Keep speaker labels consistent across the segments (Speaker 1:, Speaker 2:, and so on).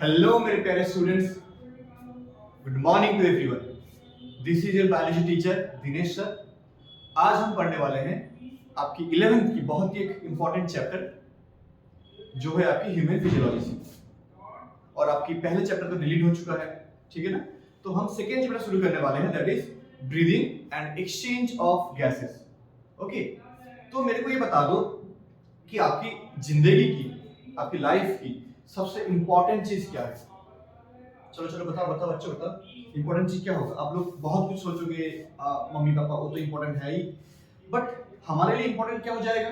Speaker 1: Hello मेरे प्यारे students, good morning to everyone. This is your biology teacher Dinesh sir. आज हम पढ़ने वाले हैं आपकी 11th की बहुत ही एक इंपॉर्टेंट चैप्टर जो है आपकी ह्यूमन फिजियोलॉजी। और आपकी पहले चैप्टर तो डिलीट हो चुका है, ठीक है ना। तो हम सेकेंड चैप्टर शुरू करने वाले हैं, that is breathing and exchange of gases. Okay, तो मेरे को ये बता दो कि आपकी जिंदगी की, आपकी लाइफ की सबसे इंपॉर्टेंट चीज क्या है। चलो चलो बताओ बताओ बच्चों बताओ, इंपॉर्टेंट चीज क्या होगा। आप लोग बहुत कुछ सोचोगे, मम्मी पापा वो तो इंपॉर्टेंट है ही, बट हमारे लिए इंपॉर्टेंट क्या हो जाएगा।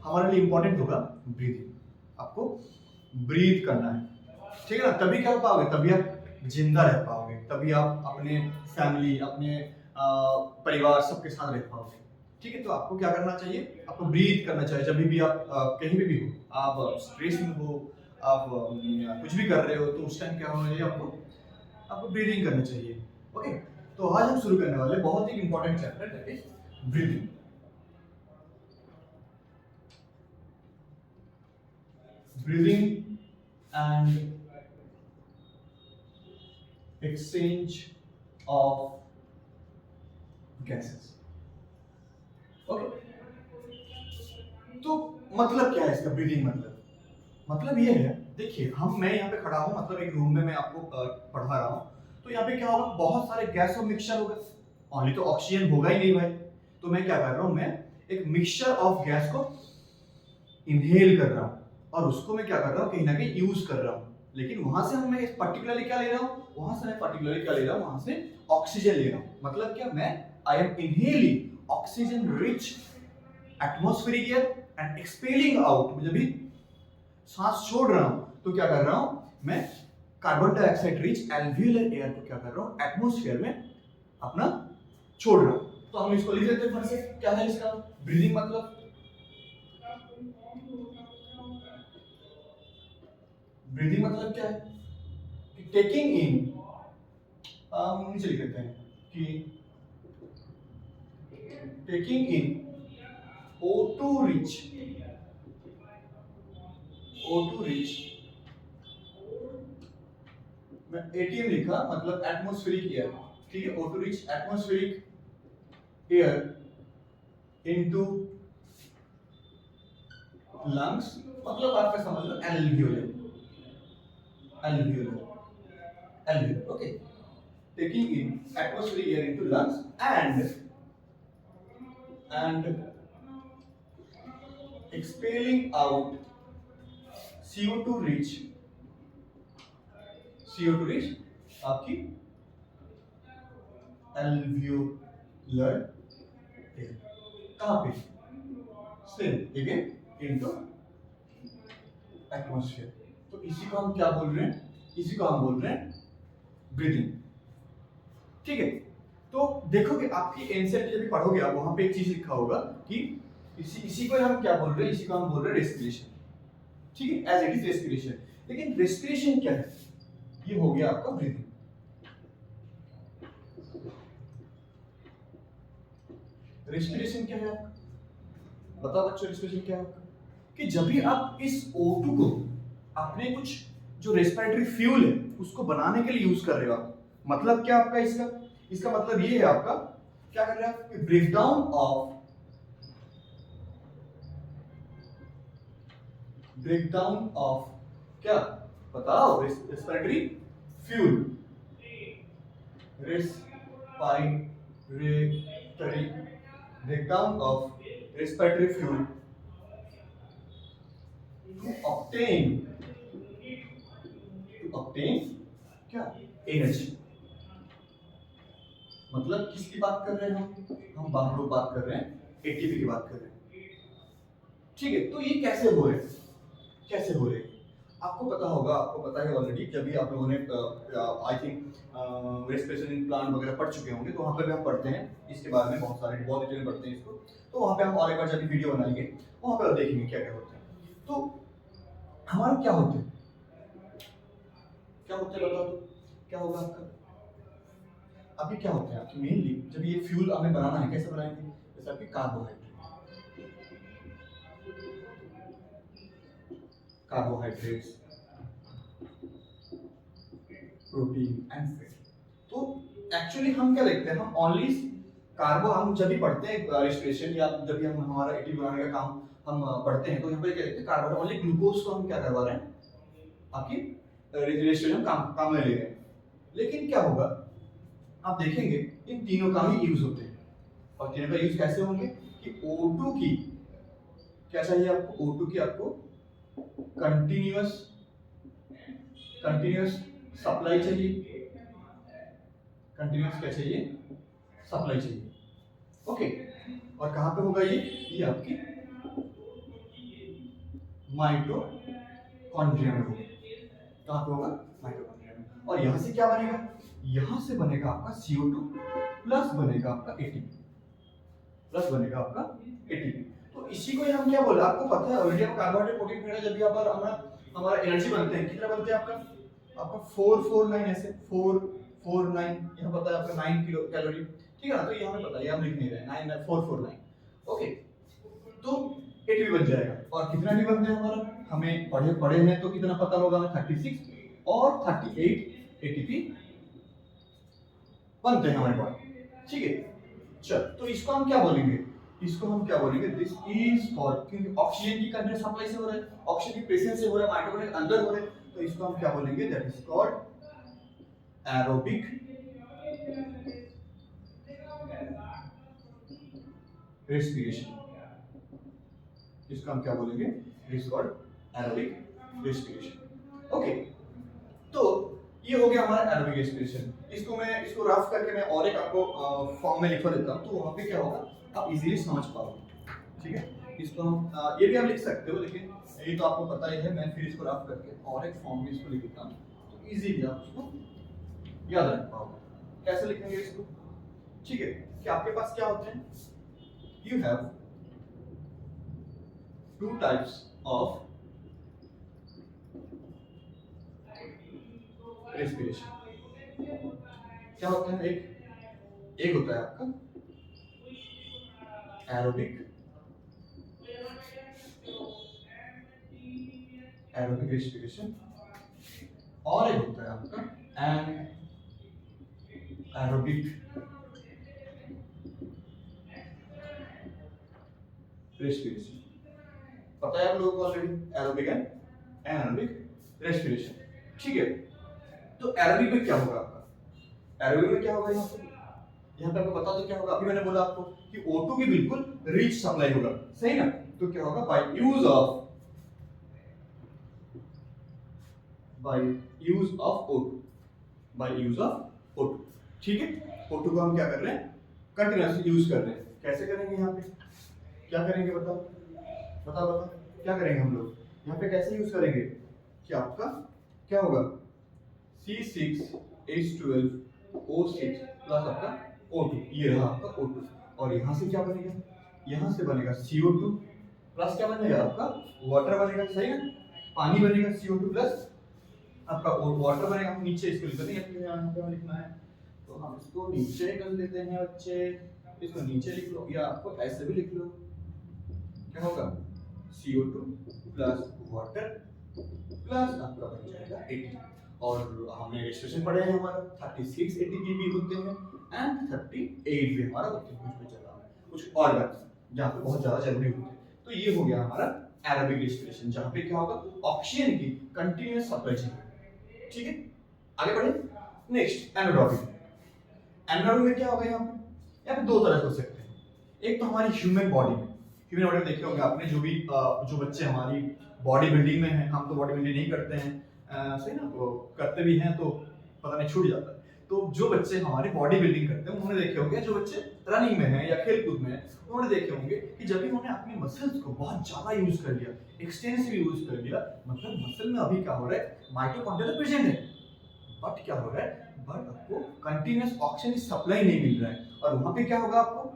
Speaker 1: हमारे लिए इंपॉर्टेंट होगा ब्रीदिंग। आपको ब्रीथ करना है, ठीक है ना। तभी क्या हो पाओगे, तभी आप जिंदा रह पाओगे, तभी आप अपने फैमिली, अपने परिवार सबके साथ रह पाओगे, ठीक है। तो आपको क्या करना चाहिए, आपको ब्रीथ करना चाहिए। जब भी आप कहीं भी हो, आप स्ट्रेस में हो, आप कुछ भी कर रहे हो, तो उस टाइम क्या होना चाहिए, आपको आपको ब्रीदिंग करनी चाहिए। ओके, तो आज हम शुरू करने वाले बहुत ही important chapter, that is breathing. Breathing and exchange of gases. Okay, तो मतलब क्या है इसका, ब्रीदिंग मतलब ये है, देखिए मैं यहाँ पे खड़ा हूँ, मतलब एक रूम में मैं आपको पढ़ा रहा हूँ। तो यहाँ पे क्या होगा, बहुत सारे गैस और मिक्सचर होगा। ओनली तो ऑक्सीजन होगा ही नहीं भाई। तो मैं क्या कर रहा हूँ, मैं एक मिक्सचर ऑफ गैस को इनहेल कर रहा हूँ, और उसको मैं क्या कर रहा हूँ, कहीं ना कहीं यूज कर रहा हूँ। लेकिन वहां से मैं पर्टिकुलरली क्या ले रहा हूँ, वहां से मैं पर्टिकुलरली क्या ले रहा हूँ, वहां से ऑक्सीजन ले रहा हूँ। मतलब क्या, मैं I am inhaling oxygen rich atmospheric air and expelling out, मतलब भी सांस छोड़ रहा हूं, तो क्या कर रहा हूं, मैं carbon dioxide rich alveolar air को क्या कर रहा हूं, एटमॉस्फेयर में अपना छोड़ रहा हूं। तो हम इसको लिख देते हैं फिर से, क्या है इसका ब्रीदिंग मतलब। ब्रीदिंग मतलब क्या है कि टेकिंग इन, हम नीचे लिख देते हैं कि taking in O2 rich, O2 rich, मैं एटीएम लिखा, मतलब एटमॉस्फेरिक एयर, ठीक है। O2 rich atmospheric air into lungs, मतलब आपका समझ लो alveolar, alveolar, okay. Taking in atmospheric air into lungs and expelling out CO2 rich, CO2 rich आपकी alveolar air, कहाँ पे, सेम अगेन इनटू एटमॉस्फेयर। तो इसी को हम क्या बोल रहे हैं, इसी को हम बोल रहे हैं ब्रीदिंग, ठीक है। तो देखोगे आपकी एनसीईआरटी जब भी पढ़ोगे आप, वहां पे एक चीज लिखा होगा कि इसी को हम क्या बोल रहे हैं, इसी को हम बोल रहे हैं रेस्पिरेशन, ठीक है, एज इट इज रेस्पिरेशन। लेकिन रेस्पिरेशन क्या है, ये हो गया आपका ब्रीदिंग। रेस्पिरेशन क्या है आपका, बताओ बच्चों, रेस्पिरेशन क्या है आपका, कि जब भी आप इस O2 को अपने कुछ जो रेस्पिरेटरी फ्यूल है उसको बनाने के लिए यूज कर रहे हो आप। मतलब क्या आपका इसका, इसका मतलब ये है आपका, क्या कर रहे हैं आप, ब्रेकडाउन ऑफ क्या, बताओ, respiratory fuel, respiratory breakdown of respiratory fuel to obtain क्या, एनर्जी। मतलब किसकी बात कर रहे हैं हम बाहर लोग बात कर रहे हैं, एटीपी की बात कर रहे हैं, ठीक है। तो ये कैसे हो रहे हैं, कैसे हो रहे हैं, आपको पता होगा, आपको पता है ऑलरेडी, जब भी आप लोगों ने I think respiration in plant वगैरह पढ़ चुके होंगे, तो वहां पर भी हम पढ़ते हैं इसके बारे में, बहुत सारे बहुत डिटेल में पढ़ते हैं इसको। तो वहां पे हम और एक बार जब भी वीडियो बनाएंगे वहां पर देखेंगे क्या क्या होता है। तो हमारा क्या होता है, क्या होता है बताओ, तो क्या होगा आपका, अभी क्या होता है आपकी मेनली, जब ये फ्यूल हमें बनाना है, कैसे बनाएंगे, जैसे आपकी कार्बोहाइड्रेट्स, प्रोटीन एंड फैट। तो एक्चुअली हम क्या देखते हैं, हम ओनली कार्बो, हम जब भी पढ़ते हैं रेस्पिरेशन या जब भी हम हमारा एटीपी बनाने का काम हम पढ़ते हैं तो यहाँ पे क्या देखते हैं, कार्बन ओनली ग्लूकोज को हम क्या करवा रहे हैं, आपकी रेस्पिरेशन काम में ले रहे हैं। लेकिन क्या होगा, आप देखेंगे इन तीनों का ही यूज होते हैं, और तीनों का यूज कैसे होंगे कि O2 की क्या चाहिए आपको, O2 की आपको कंटिन्यूअस सप्लाई चाहिए, कंटिन्यूअस क्या चाहिए, सप्लाई चाहिए। ओके, और कहां पे होगा ये आपकी माइटोकॉन्ड्रिया में होगा। कहां पे होगा, माइटोकॉन्ड्रिया में। और यहां से क्या बनेगा, यहां से बनेगा आपका CO2 प्लस बनेगा आपका ATP। तो इसी को हम क्या बोले, आपको पता है ऑलरेडी, आप कार्बोहाइड्रेट प्रोटीन फैट जब भी हमारा एनर्जी बनते हैं, कितना बनते हैं आपका 449, ऐसे 449, यहां पता है आपका 9 किलो कैलोरी, ठीक है ना। तो ये हमें पता है, हम लिख नहीं रहे, 9449। ओके, तो ATP बन जाएगा। और कितना भी बनता है हमारा, हमें पढ़े हैं तो कितना पता होगा हमें, 36 और 38 ATP बनते हैं हमारे पास, ठीक है। चल, तो इसको हम क्या बोलेंगे, दिस इज फॉर, क्योंकि ऑक्सीजन की कंटेंट सप्लाई से हो रहा है, ऑक्सीजन की प्रेजेंस से हो रहा है, माइटोकॉन्ड्रिया के अंदर हो रहा है, तो इसको हम क्या बोलेंगे, that is called aerobic respiration. इसको हम क्या बोलेंगे, it is called aerobic respiration. Okay, तो ये हो गया हमारा एरोबिक रेस्पिरेशन। इसको रफ करके मैं और एक आपको फॉर्म में लिखवा देता हूं, तो वहां पे क्या होगा, आप इजीली समझ पाओगे, ठीक है। इसको हम ये भी आप लिख सकते हो, लेकिन ये तो आपको पता ही है, मैं फिर इसको रफ करके और एक फॉर्म में इसको लिख देता हूं, तो इजीली आप उसको याद रख पाओगे। कैसे लिखेंगे इसको, ठीक है, कि आपके पास क्या होते हैं, you have two types of respiration। क्या होता है, एक होता है आपका एरोबिक रेस्पिरेशन, और एक होता है आपका एनारोबिक रेस्पिरेशन। पता है आप लोगों को already, aerobic and anaerobic respiration, ठीक है। तो एरोबिक में क्या होगा आपका, एरोबिक में क्या होगा, यहाँ पे आपको बता दो क्या होगा। अभी मैंने बोला आपको कि O2 की बिल्कुल रिच सप्लाई होगा, सही ना। तो क्या होगा, बाय यूज ऑफ O2, ठीक है। O2 को हम क्या कर रहे हैं, कंटिन्यूअसली यूज कर रहे हैं। कैसे करेंगे, यहाँ पे क्या करेंगे, बताओ क्या करेंगे हम लोग यहाँ पे, कैसे यूज करेंगे, कि आपका क्या होगा, C6H12O6 प्लस आपका O2, ये रहा आपका O2। और यहाँ से क्या बनेगा, यहाँ से बनेगा CO2 प्लस क्या बनेगा आपका वाटर बनेगा, सही है, पानी बनेगा, CO2 प्लस आपका वाटर बनेगा। हम नीचे इसको लिख देंगे, यहाँ पे लिखना है तो हम इसको नीचे कर लेते हैं बच्चे, इसको नीचे लिख लो, या आपको ऐसे भी लिख लो, क्या होगा, CO2 प्लस वाटर प्लस आपका बन जाएगा ATP। और हमने रेस्पिरेशन पढ़े हैं, हमारा 36 ATP भी होते हैं एंड 38 भी हमारा होते हैं, कुछ जगह में कुछ ऑर्गन जहाँ पे बहुत ज्यादा जरूरी होते हैं। तो ये हो गया हमारा एरोबिक रेस्पिरेशन, जहाँ पे क्या होगा, ऑक्सीजन की कंटिन्यूअस सप्लाई चाहिए, ठीक है। आगे बढ़े, नेक्स्ट एनारोबिक। एनारोबिक में क्या होगा, यहाँ पे दो तरह से हो सकते हैं। एक तो हमारी ह्यूमन बॉडी में देखे होंगे आपने, जो बच्चे हमारी बॉडी बिल्डिंग में हैं, हम तो बॉडी बिल्डिंग नहीं करते हैं, सही ना, वो करते भी हैं तो पता नहीं छूट जाता है। तो जो बच्चे हमारी बॉडी बिल्डिंग करते हैं, उन्होंने देखे होंगे, जो बच्चे रनिंग में हैं या खेल कूद में हैं, उन्होंने देखे होंगे कि जब भी उन्होंने अपनी मसल्स को बहुत ज्यादा यूज कर लिया, एक्सटेंसिव यूज कर लिया, मतलब मसल में अभी क्या हो रहा है, माइटोकॉन्ड्रिया प्रेजेंट है, बट क्या हो रहा है, बट आपको कंटिन्यूअस ऑक्सीजन सप्लाई नहीं मिल रहा है। और वहां पे क्या होगा, आपको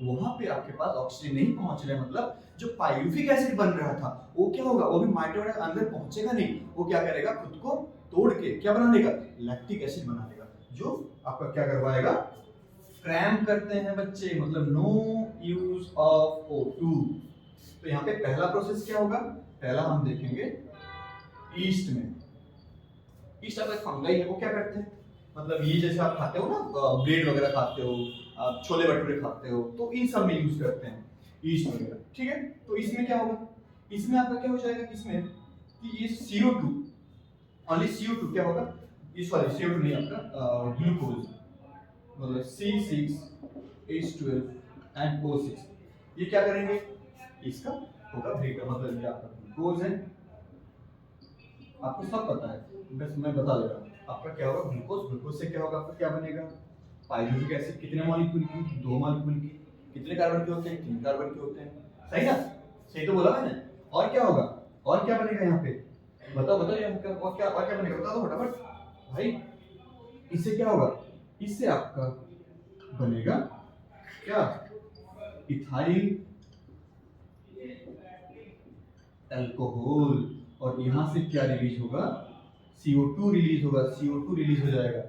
Speaker 1: वहां पे आपके पास ऑक्सीजन नहीं पहुंच रहा है, मतलब जो पाइरुविक एसिड बन रहा था वो क्या होगा, वो भी माइटोकॉन्ड्रिया के अंदर पहुंचेगा नहीं, वो क्या करेगा, खुद को तोड़ के क्या बना लेगा, लैक्टिक एसिड बना लेगा, जो आपका क्या करवाएगा, क्रैम्प करते हैं बच्चे, मतलब नो यूज ऑफ O2। तो यहाँ पे पहला प्रोसेस क्या होगा, पहला हम देखेंगे ईस्ट में, इस टाइप का फंगाई है, वो क्या करते हैं, मतलब ये जैसे आप खाते हो ना, ब्रेड वगैरह खाते हो, आप छोले भटूरे खाते हो, तो इन सब में यूज करते हैं ईस्ट वगैरह, ठीक है। तो इसमें क्या होगा, इसमें आपका क्या हो जाएगा, इसमें कि ये CO2, ओनली CO2 क्या होगा, इस वाले CO2 नहीं, आपका ग्लूकोज, मतलब C6H12 एंड O6, ये क्या करेंगे, इसका होगा ब्रेकअप, मतलब ये आपका ग्लूकोज है, आपको सब पता है, बस मैं बता दे रहा हूँ। आपका क्या होगा, ग्लूकोज, ग्लूकोज से क्या होगा, आपका क्या बनेगा, पाइरुविक एसिड, कितने मॉलिक्यूल की, 2 मॉलिक्यूल की, कितने कार्बन के होते हैं, 3 कार्बन के होते हैं, सही ना, सही तो बोला मैंने। और क्या होगा, और क्या बनेगा यहाँ पे, बताओ बताओ यहाँ क्या, और क्या बनेगा, बता दो फटाफट भाई। इससे क्या होगा, इससे आपका बनेगा क्या, इथाइल अल्कोहल, और यहाँ से क्या रिलीज होगा, CO2 रिलीज होगा, CO2 रिलीज हो जाएगा।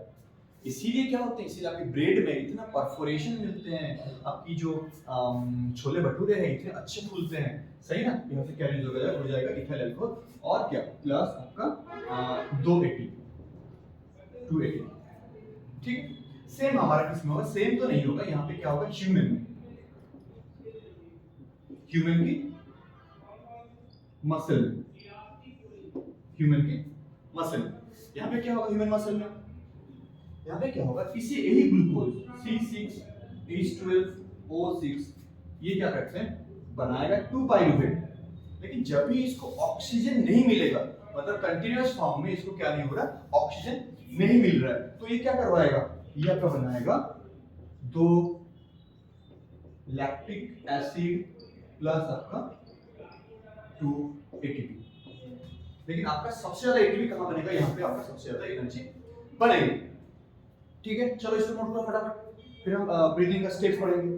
Speaker 1: इसीलिए क्या होते हैं, इसीलिए आपके ब्रेड में इतना परफोरेशन मिलते हैं, आपकी जो छोले भटूरे हैं इतने अच्छे फूलते हैं, सही ना। यहाँ से क्या रिलीज हो जाएगा इथाइल अल्कोहल, और क्या प्लस आपका 280, ठीक। सेम हमारा किसमें होगा, सेम तो नहीं होगा, यहाँ पे क्या होगा, ह्यूमन में, ह्यूमन की मसल, ह्यूमन की मसल, यहाँ पे क्या होगा, ह्यूमन मसल में यहाँ पे क्या होगा, इसी यही ग्लूकोज C6H12O6 ये क्या करते हैं, बनाएगा 2 पाइरुवेट, लेकिन जब भी इसको ऑक्सीजन नहीं मिलेगा, मतलब कंटीन्यूअस फॉर्म में इसको क्या नहीं हो रहा, ऑक्सीजन नहीं मिल रहा है, तो ये क्या करवाएगा, ये आपका बनाएगा 2 लैक्टिक एसिड प्लस आपका 2 ATP, लेकिन आपका सबसे ज्यादा ATP कहां बनेगा, यहाँ पे आपका सबसे ज्यादा एनर्जी बनेगी, ठीक है। चलो इसको नोट करो फटाफट, फिर हम ब्रीदिंग का स्टेप्स पढ़ेंगे,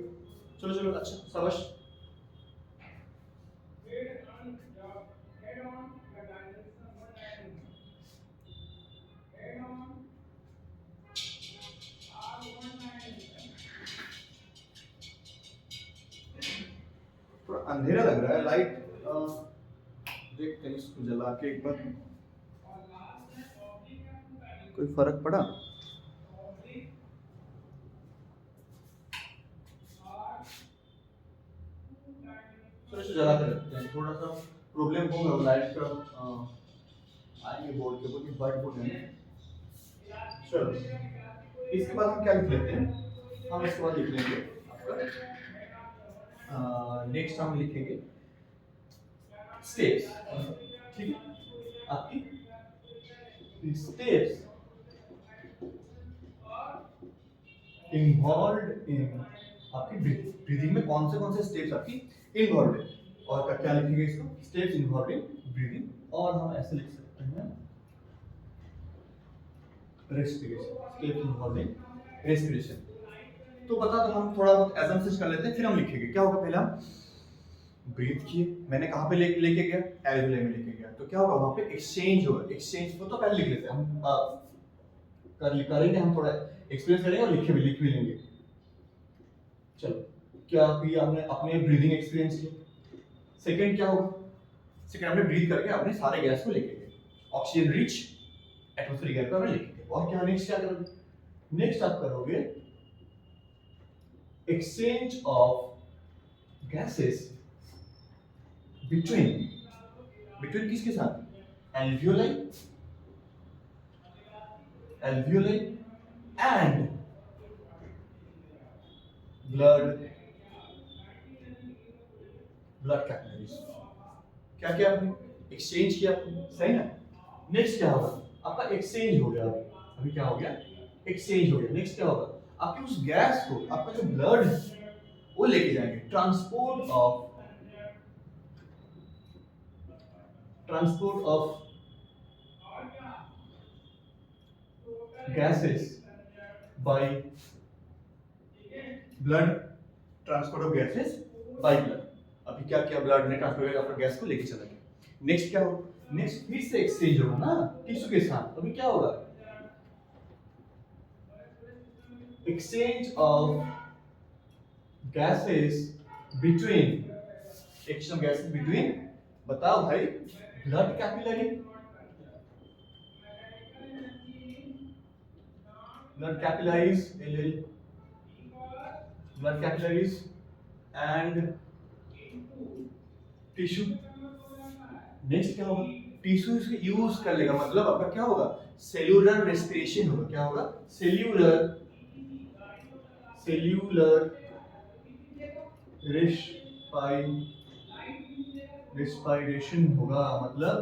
Speaker 1: चलो चलो, अच्छा शाबाश। थोड़ा अंधेरा लग रहा है, लाइट देखते हैं इसको जला के एक बार, कोई फर्क पड़ा, चलो इसे जला के रखते हैं, थोड़ा सा प्रॉब्लम होगा लाइट का, आएंगे बोर्ड के ऊपर, व्हाइट बोर्ड है। चलो इसके बाद हम क्या लिख लेते हैं, हम इसके बाद लिख लेंगे आपका, नेक्स्ट हम लिखेंगे स्टेप्स, ठीक है, आपकी स्टेप्स इन्वॉल्वड इन, आपकी ब्रीदिंग में कौन से स्टेप्स आपकी इन्वॉल्वड है, और क्या लिखेंगे इसको, स्टेप्स इन्वॉल्वड इन ब्रीदिंग, और हम ऐसे लिख सकते हैं respiration, steps involved in respiration. तो बता दो, हम थोड़ा बहुत एजम्पशंस कर लेते हैं, फिर हम लिखेंगे क्या होगा, पहला ब्रीथ किए, मैंने कहां पे लेके गया, एल्वियोलाई में लेके गया, तो क्या होगा वहां पे एक्सचेंज होगा, एक्सचेंज को तो पहले लिख लेते हैं हम, करेंगे हम, थोड़ा एक्सपीरियंस करेंगे और लिख भी लेंगे। चलो क्या किया हमने, अपने ब्रीदिंग एक्सपीरियंस किया। सेकंड क्या होगा, सेकंड हमने ब्रीथ करके अपने सारे गैस को लेके गए, ऑक्सीजन रिच एटमॉस्फेरिक एयर को हमने लेके गए, और क्या नेक्स्ट क्या करोगे, नेक्स्ट आप करोगे exchange of gases between किसके साथ, alveoli and blood capillaries, क्या किया आपने, एक्सचेंज किया आपने, सही ना। नेक्स्ट क्या होगा, आपका एक्सचेंज हो गया, अभी क्या हो गया, एक्सचेंज हो गया। नेक्स्ट क्या होगा, आपके उस गैस को, आपका जो ब्लड है वो लेके जाएंगे, transport of gases by blood, transport of gases by blood. अभी क्या किया, ब्लड ने ट्रांसपोर्ट करके गैस को लेके चला गया। नेक्स्ट क्या होगा, नेक्स्ट फिर से एक्सचेंज होगा ना टिश्यू के साथ, अभी क्या होगा, exchange of gases between, exchange of gases between, बताओ भाई, blood capillary blood capillaries, blood capillaries and tissue. Next क्या होगा, टिश्यूज के यूज कर लेगा, मतलब आपका क्या होगा, सेल्यूलर रेस्पिरेशन होगा। क्या होगा, सेल्यूलर रेस्पिरेशन होगा। मतलब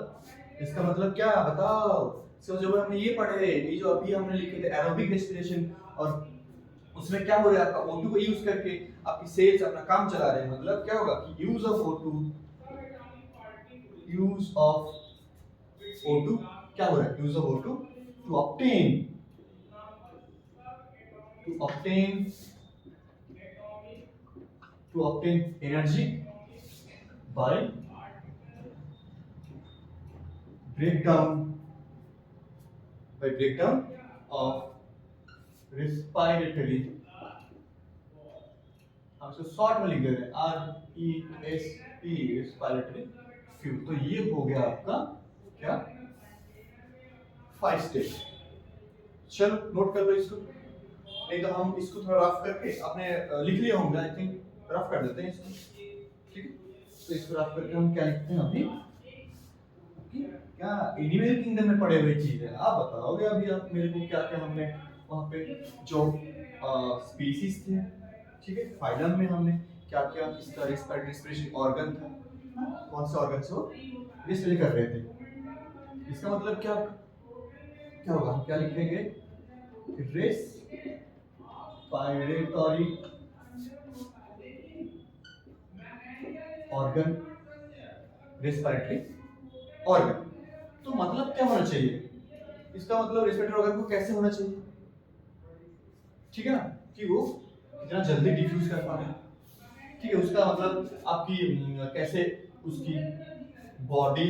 Speaker 1: इसका मतलब क्या बताओ। सो जब हमने ये पढ़े, ये जो अभी हमने लिखे थे एरोबिक रेस्पिरेशन, और उसमें क्या हो रहा है, आपका O2 को यूज करके आपकी सेल्स अपना काम चला रहे हैं। मतलब क्या होगा कि यूज ऑफ O2 क्या हो रहा है, use of O2 to obtain energy by breakdown of respiratory, हम इसको शॉर्ट में लिख दे रहे हैं RESP, रेस्पिरेटरी फ्यूल। तो ये हो गया आपका क्या, 5 स्टेज। चलो नोट कर लो इसको, नहीं तो हम इसको थोड़ा रफ करके आपने लिख लिया होंगे, आई थिंक रफ कर देते हैं इसको, ठीक है। तो इसको रफ करके हम क्या लिखते हैं अभी, क्या एनिमल किंगडम में पढ़े हुए चीज है। आप बताओगे अभी आप मेरे को क्या क्या हमने वहां पे जो स्पीसीज थे, ठीक है, फाइलम में हमने क्या क्या इसका रेस्पिरेशन ऑर्गन था, कौन सा ऑर्गन से वो डिस्प्ले कर रहे थे। इसका मतलब क्या क्या होगा, हम क्या लिखेंगे, रेस्पिरेटरी ऑर्गन, रेस्पिरेटरी ऑर्गन। तो मतलब क्या होना चाहिए इसका, मतलब रेस्पिरेटरी ऑर्गन को कैसे होना चाहिए, ठीक है ना, कि वो कितना जल्दी डिफ्यूज कर पाए, ठीक है। उसका मतलब आपकी कैसे उसकी बॉडी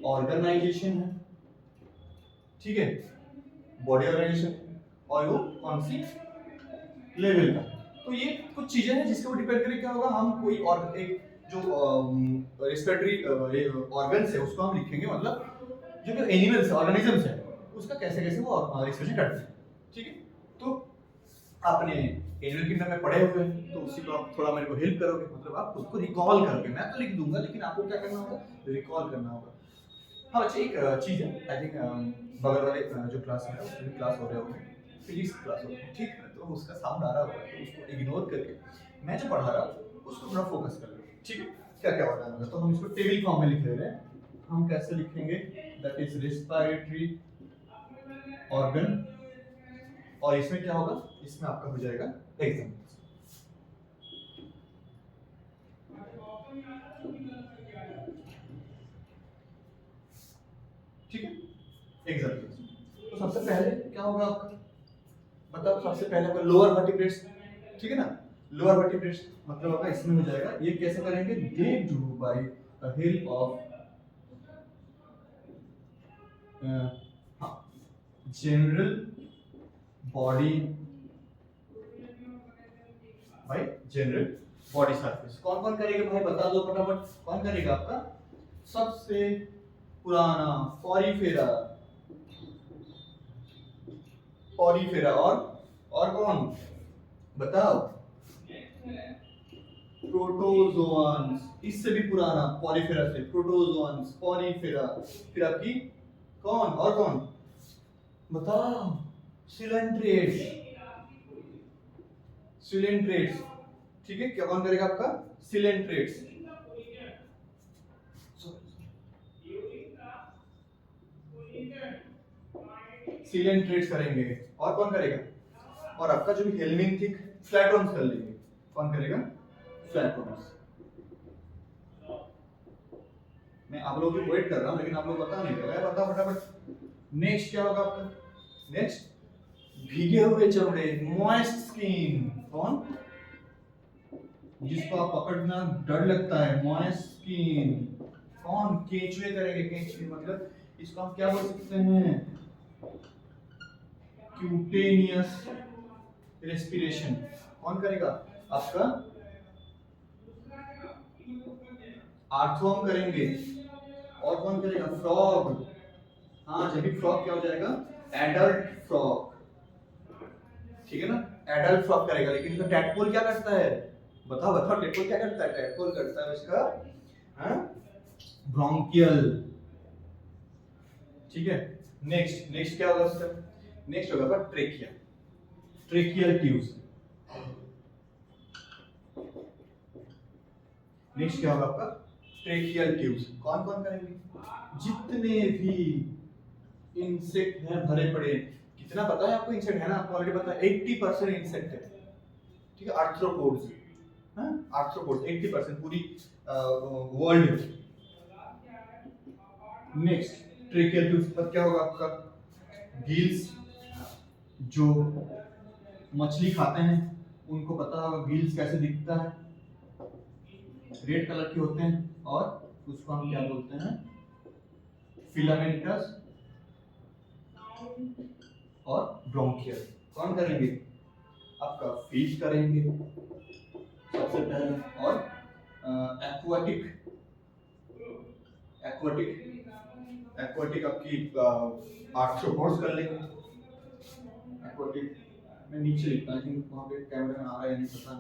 Speaker 1: ऑर्गेनाइजेशन है, ठीक है, बॉडी ऑर्गेनाइजेशन, और वो कौन सी लेवल का। तो ये कुछ चीजें हैं जिसके ऊपर डिपेंड करें क्या होगा, हम कोई और एक जो रेस्पिरेटरी ऑर्गन्स है उसको हम लिखेंगे, मतलब जो कि एनिमल्स ऑर्गेनिजम्स है उसका कैसे कैसे वो रेस्पिरेशन करते हैं, ठीक है। तो आपने एनिमल किंगडम में पढ़े हुए हैं, तो उसी को आप थोड़ा मेरे को हेल्प करोगे, मतलब आप उसको रिकॉल करोगे। मैं तो लिख दूंगा लेकिन आपको क्या करना होगा, रिकॉल करना होगा। हाँ अच्छा, एक चीज है, आई थिंक बगल वाले जो क्लास में है उसमें क्लास हो रहे होंगे, फिजिक्स क्लास हो रही है, ठीक है, तो उसका साउंड आ रहा होगा, तो उसको इग्नोर करके मैं जो पढ़ा रहा हूँ उसको थोड़ा फोकस कर लो, ठीक है। क्या क्या बताना होगा, तो हम इसको टेबल फॉर्म में लिख ले रहे हैं। हम कैसे लिखेंगे, दैट इज रेस्पिरेटरी ऑर्गन, और इसमें क्या होगा, इसमें आपका हो जाएगा एग्जाम, ठीक है, एग्जाम। तो सबसे पहले क्या होगा आपका, बताओ, सबसे पहले आपका लोअर वर्टिब्रेट्स, ठीक है ना, लोअर वर्टिब्रेट्स मतलब आपका इसमें हो जाएगा। ये कैसे करेंगे, they do by the help of general body भाई, जनरल बॉडी सरफेस। कौन कौन करेगा भाई, बता दो फटाफट, कौन करेगा आपका सबसे पुराना पॉरीफेरा, और कौन बताओ, प्रोटोजोआन्स, इससे भी पुराना पॉलीफेरा से, प्रोटोजोआन्स, पॉलीफेरा, फिर आपकी कौन और कौन बताओ, सिलेंट्रेट्स, ठीक है। क्या कौन करेगा आपका, सिलेंट्रेट्स, करेंगे। और कौन करेगा, और आपका जो भी हेल्मिंथिक फ्लैटोन्स कर लेंगे। कौन करेगा, फ्लैटोन्स। मैं आप लोगों को वेट कर रहा हूं लेकिन आप लोग बता नहीं रहे, बता फटाफट। नेक्स्ट क्या होगा आपका, नेक्स्ट भीगे हुए चमड़े, मॉइस्ट स्किन। कौन, जिसको आप पकड़ना डर लगता है, मॉइस्ट स्किन। कौन, केंचुए करेंगे, केंचुए मतलब इसको हम क्या बोल सकते हैं, क्यूटेनियस रेस्पिरेशन। कौन करेगा आपका, आर्थ्रोम करेंगे। और कौन करेगा, फ्रॉग। हाँ जब भी फ्रॉग क्या हो जाएगा, एडल्ट फ्रॉग, ठीक है ना, एडल्ट फ्रॉग करेगा। लेकिन इसका टैडपोल क्या करता है, बताओ बताओ, टैडपोल क्या करता है? टैडपोल करता है इसका ब्रोंकियल, ठीक है। नेक्स्ट नेक्स्ट क्या होगा इसका? नेक्स्ट होगा आपका ट्रेकिया, ट्रेकियल ट्यूब्स। नेक्स्ट क्या होगा आपका? Tracheal tubes. कौन कौन करेंगे? जितने भी इंसेक्ट हैं भरे पड़े हैं। कितना पता है आपको इंसेक्ट है ना? आपको ऑलरेडी पता है 80% इंसेक्ट है, ठीक है, आर्थ्रोपोड्स, हाँ आर्थ्रोपोड्स 80% पूरी वर्ल्ड में। नेक्स्ट ट्रेकियल ट्यूब्स पर क्या होगा आपका? गील्स, जो मछली खाते हैं उनको पता होगा गील्स कैसे दिखता है, रेड कलर के होते हैं, और उसको हम क्या बोलते हैं? फिलामेंटस और ब्रोंकियल। कौन करेंगे? आपका फिश करेंगे सबसे पहले, और एक्वाटिक एक्वाटिक एक्वाटिक आपकी आर्थ्रोपोड्स कर लेंगे। एक्वाटिक मैं नीचे लिखता हूं, लेकिन वहां पे कैमरे में आ रहा है नहीं पता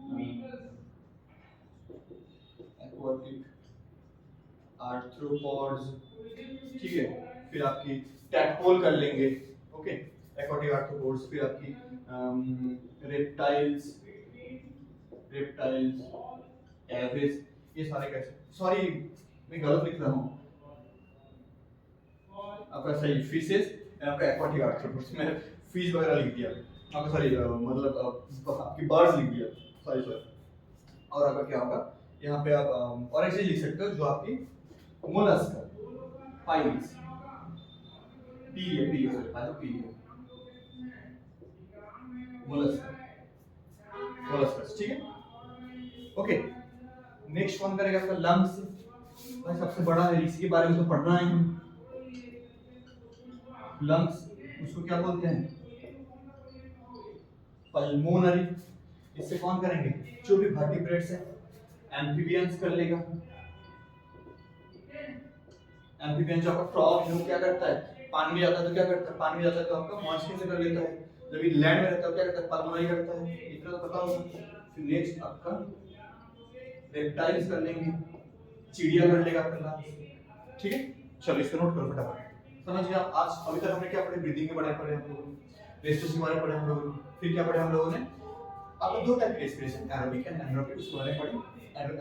Speaker 1: नहीं। एक्वाटिक आर्थ्रोपोड्स, ठीक है। फिर आपकी टैडपोल कर लेंगे, ओके, एक्वाटिक आर्थ्रोपोड्स। फिर आपकी रेप्टाइल्स, एविस, ये सारे कैसे, सॉरी मैं गलत लिख रहा हूँ, आपका सही फिशेस, आपका एक्वाटिक आर्थ्रोपोड्स, मैं फिश वगैरह लिख दिया आपका, सॉरी मतलब आपकी बर्ड्स लिख दिया, सॉरी सॉरी। और आपका क्या होगा यहाँ पे? आप और एक चीज लिख सकते हो जो आपकी मोलस्क, पाइल्स, पी है सॉरी पी है मोलस्क, मोलस्क, ठीक है, ओके। नेक्स्ट कौन करेगा? आपका लंग्स, भाई सबसे बड़ा है, इसी के बारे में तो पढ़ना है हम। लंग्स उसको क्या बोलते हैं? पल्मोनरी। इससे कौन करेंगे? जो भी वर्टिब्रेट्स है, एम्फीबियंस कर लेगा। एम्फीबियन जो आपका फ्रॉग है वो क्या करता है? पानी में जाता है तो क्या करता है? पानी में जाता है तो आपका मॉइस्चर से कर लेता है। जब ये लैंड में रहता है क्या करता है? पल्मोनरी करता है, इतना तो पता होगा। फिर नेक्स्ट आपका रेप्टाइल्स कर लेंगे, चिड़िया कर लेगा आपका लंग्स, ठीक है। चलो इसको नोट करो फटाफट। समझ गए आप? आज अभी तक हमने क्या पढ़े? ब्रीदिंग के बारे में पढ़े हम लोगों ने, रेस्पिरेशन के बारे में पढ़े हम लोगों ने, फिर क्या पढ़े हम लोगों ने? आपको दो टाइप के रेस्पिरेशन, एरोबिक एंड एनारोबिक, उसके बारे में पढ़े।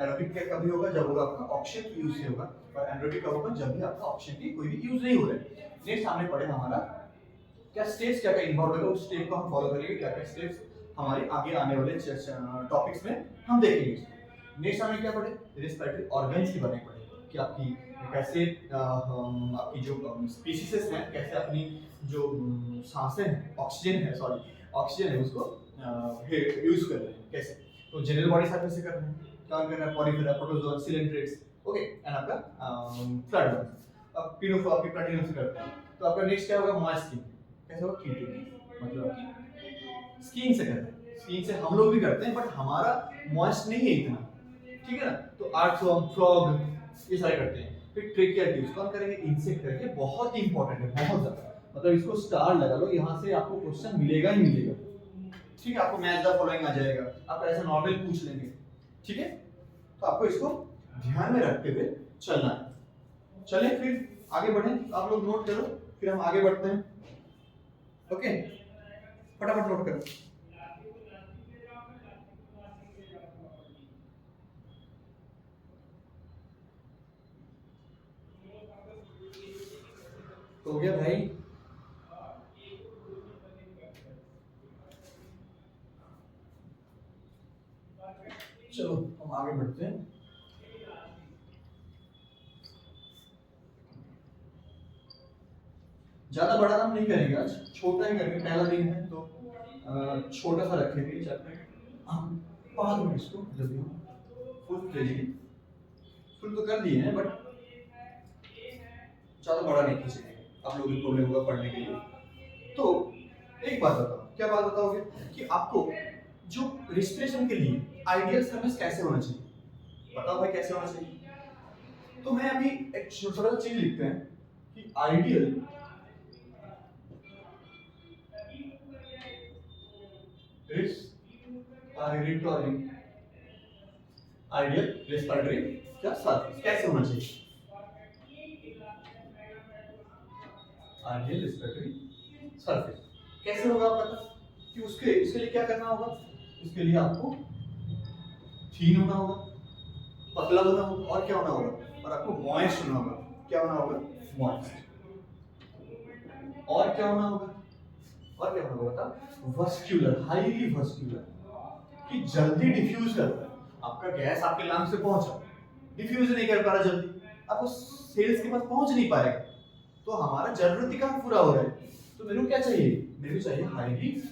Speaker 1: एरोबिक क्या कभी होगा? जब होगा आपका ऑक्सीजन की यूज से होगा, और एनारोबिक कब होगा? जब भी आपका ऑक्सीजन की कोई भी यूज नहीं हो रहा है। नेक्स्ट हमने पढ़े हमारा क्या स्टेप्स क्या क्या इन्वॉल्व होगा, उस स्टेप को हम फॉलो करेंगे, क्या क्या स्टेप्स हमारे आगे आने वाले टॉपिक्स में हम देखेंगे। नेक्स्ट हमने क्या पढ़े? रेस्पिरेटरी ऑर्गन्स के बारे में पढ़े कि आपकी कैसे आपकी जो स्पीसीज हैं कैसे अपनी जो सांसें हैं, ऑक्सीजन है, सॉरी ऑक्सीजन है, उसको यूज कर रहे हैं कैसे। तो जनरल बॉडी साइकिल से कर रहे हैं, काम कर रहा है Porifera, protozoa, coelenterates, okay, and आपका फ्लड अब पिनोफो आपकी प्लाटिनम से करते हैं। तो आपका नेक्स्ट क्या होगा? मॉइस्ट स्किन, कैसे होगा? कीटिंग, मतलब आपकी स्किन से करते हैं। स्किन से हम लोग भी करते हैं, बट हमारा मॉइस्ट नहीं है इतना, ठीक है ना। तो आर्थवर्म, फ्रॉग, ये सारे करते हैं। फिर ट्रेकियल ट्यूब्स कौन करेंगे? इंसेक्ट करेंगे, बहुत ही इंपॉर्टेंट है, बहुत ज्यादा, मतलब इसको स्टार लगा लो, यहाँ से आपको क्वेश्चन मिलेगा ही मिलेगा, ठीक है। आपको मैच द फॉलोइंग आ जाएगा, आप ऐसा नॉर्मल पूछ लेंगे, ठीक है। तो आपको इसको ध्यान में रखते हुए चलना है। चले फिर आगे बढ़ें, आप लोग नोट करो, फिर हम आगे बढ़ते हैं, ओके, फटाफट नोट करो। तो हो गया भाई? चलो हम आगे बढ़ते हैं। ज्यादा बड़ा काम नहीं करेंगे आज, छोटा ही करेंगे, पहला दिन है तो छोटा सा रखेंगे चैप्टर। हम बाद में इसको जब भी फुल फ्लेजिंग फुल तो कर दिए हैं, बट ज्यादा बड़ा नहीं खींचेंगे, आप लोगों को प्रॉब्लम होगा पढ़ने के लिए। तो एक बात बताओ, क्या बात बताओगे कि आपको जो रेस्पिरेशन के लिए आइडियल सर्विस कैसे होना चाहिए? बताओ भाई कैसे होना चाहिए? तो मैं अभी एक छोटा सा चीज लिखते हैं कि आइडियल आइडियल रेस्पिरेटरी क्या सरफेस कैसे होना चाहिए? आइडियल रेस्पिरेटरी सरफेस कैसे होगा आप पता कि इसके लिए क्या करना होगा? इसके लिए आपको थीन होना होगा, पतला होना होगा और क्या होना होगा? और आपको मॉइस्ट होना होगा। क्या होना होगा? मॉइस्ट। और क्या होना होगा? बता? वस्क्यूलर, हाईली वस्क्यूलर, कि जल्दी डिफ्यूज करता है। आपका गैस आपके लंग्स से पहुंचा, डिफ्यूज नहीं कर पा रहा जल्दी, आपको सेल्स के पास पहुंच नहीं पाएगा, तो हमारा जरूरत ही कहाँ पूरा हो रहा है। तो मेरे को क्या चाहिए? मेरे को चाहिए हाईली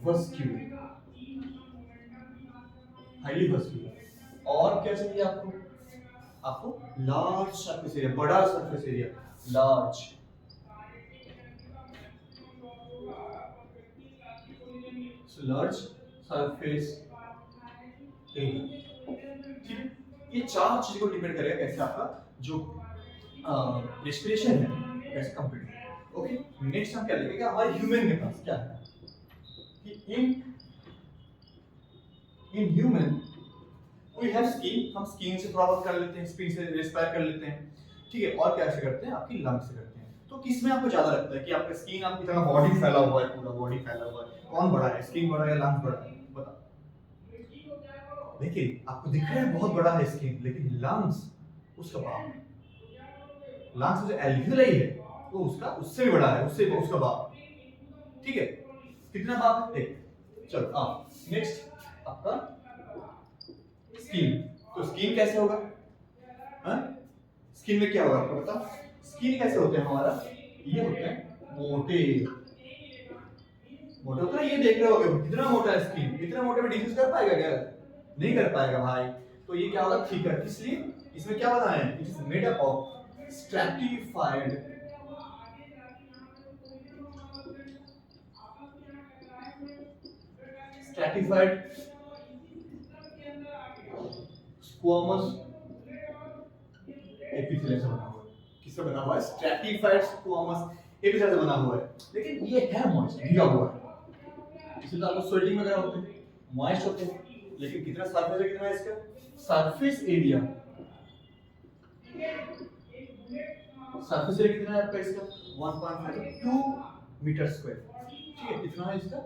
Speaker 1: वस्क्यूलर, हाईली वस्क्यूलर। और क्या चाहिए आपको? लार्ज सरफेस एरिया, बड़ा surface area, large surface area. ठीक है, ये चार चीजों को डिपेंड करेगा कैसे आपका जो रेस्पिरेशन है कैसे कंप्लीट है। ओके, नेक्स्ट हम क्या लिखेंगे? हमारे ह्यूमन के पास क्या है कि in human we have skin, हम स्किन से थोड़ा बहुत कर लेते हैं, स्किन से रेस्पायर कर लेते हैं। ठीक है, और क्या से करते हैं? आपकी लंग से करते हैं। तो किस में आपको ज्यादा लगता है कि आपका स्किन आपकी तरह बॉडी फैला हुआ है, पूरा बॉडी फैला हुआ है, कौन बड़ा है? स्किन बड़ा है या लंग बड़ा है? बता। देखिए आपको दिख रहा है बहुत बड़ा है स्किन, लेकिन लंग्स उसका बाप, लंग्स जो एल्वियोलाई है वो उससे भी बड़ा है, उसका बाप। ठीक है, कितना बाप है देख। चलो नेक्स्ट आपका स्किन। तो स्किन कैसे होगा? स्किन में क्या होगा आपको बताओ? स्किन कैसे होते हैं हमारा? ये होते हैं मोटे होता है। ये देख रहे होगे कितना मोटा है स्किन, इतना मोटे में डिफ्यूज कर पाएगा क्या? नहीं कर पाएगा भाई। तो ये क्या होगा? थिकर। इसलिए इसमें क्या बताया है? It is made up of stratified squamous epithelium से बना हुआ है। किससे बना हुआ है? स्ट्रैटिफाइड स्क्वामस एपिथेलियम से बना हुआ है। लेकिन ये है मॉइस्ट, भीगा हुआ है, इसलिए तो आपको स्वेटिंग वगैरह होते हैं, मॉइस्ट होते हैं। लेकिन कितना सरफेस है, कितना है इसका सरफेस एरिया? कितना है आपका इसका? 1.52 मीटर स्क्वायर। ठीक है, कितना है इसका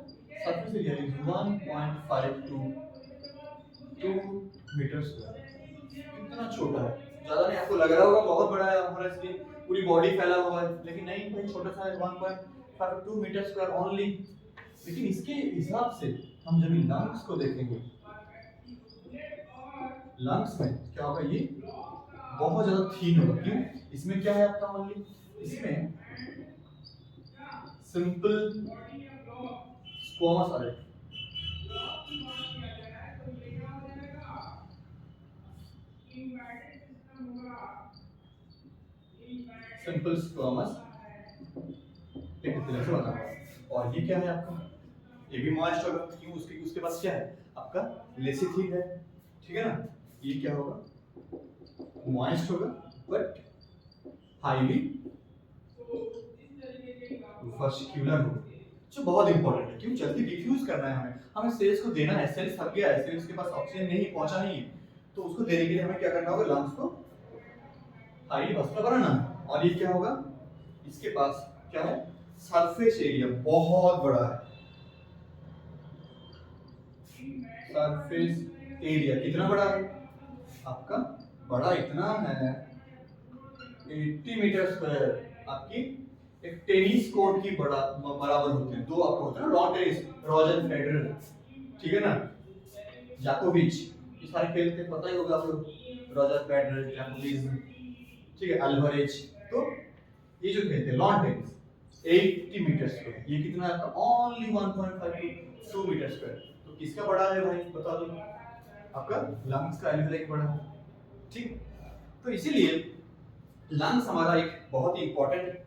Speaker 1: सरफेस एरिया? 1.52 metre square. कितना छोटा है, ज्यादा नहीं। आपको लग रहा होगा बहुत बड़ा है हमारा स्किन, पूरी बॉडी फैला हुआ है, लेकिन नहीं भाई, छोटा सा है, 1.52 मीटर स्क्वायर ओनली। लेकिन इसके हिसाब से हम जब लंग्स को देखेंगे, लंग्स में क्या होगा? ये बहुत ज्यादा थीन होगा। क्यों? इसमें क्या है आपका? ओनली इसमें सिंपल स्क्वामस अरे सिंपल स्क्वामस एपिथेलियम से बना हुआ है। और ये क्या है आपका? ये भी मॉइस्ट होगा। क्यों? उसके पास क्या है आपका? लेसिथिन है। ठीक है ना? ये क्या होगा? मॉइस्ट होगा बट हाईली वस्कुलर होगा, जो बहुत इंपॉर्टेंट है। क्यों? जल्दी डिफ्यूज करना है हमें सेल्स को देना है। सेल्स थक गया है, सेल्स के पास ऑक्सीजन नहीं पहुंचा नहीं है, तो उसको देने के लिए हमें क्या करना होगा? लंग्स को हाईली वस्कुलर बनाना है। और ये क्या होगा? इसके पास क्या है? सरफेस एरिया बहुत बड़ा है। सरफेस एरिया कितना बड़ा है आपका? बड़ा इतना है 80 मीटर स्क्वायर। आपकी एक टेनिस कोर्ट की बराबर होते हैं। दो आपको होते हैं ना, लॉन टेनिस, रॉजर फेडरर, ठीक है ना, जोकोविच, ये सारे खेलते हैं, पता ही होगा आप लोग, रॉजर फेडरर, जोकोविच, ठीक है, अल्वारेज। तो ये जो खेलते हैं लॉन टेनिस 80 मीटर स्क्वायर, ये कितना है आपका? Only 1.52 metre square. तो किसका बड़ा है भाई बता दो? आपका लंग्स का एल्वियोलाई बड़ा है। ठीक, तो इसीलिए लंग्स हमारा एक बहुत ही इंपॉर्टेंट